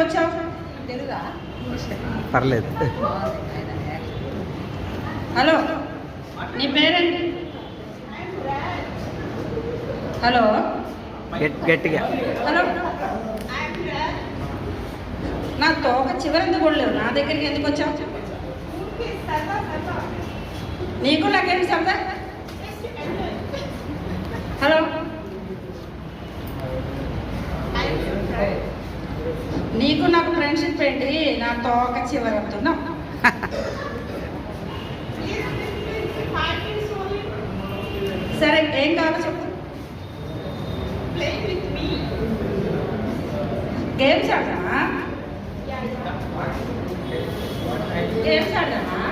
వచ్చావు? తెలుగా? పర్లేదు. హలో, నీ పేరేంటి? హలో గట్టిగా. హలో, నా తోక చివరెందుకు కొడలేవు? నా దగ్గరికి ఎందుకు వచ్చావు? నీకు నాకేంటి సరదా? హలో, నీకు నాకు ఫ్రెండ్షిప్ ఏంటి? నా తోక చివరవుతున్నావు. సరే, ఏం కావాలో చెప్పు. గేమ్స్ ఆడదామా? గేమ్స్ ఆడదామా?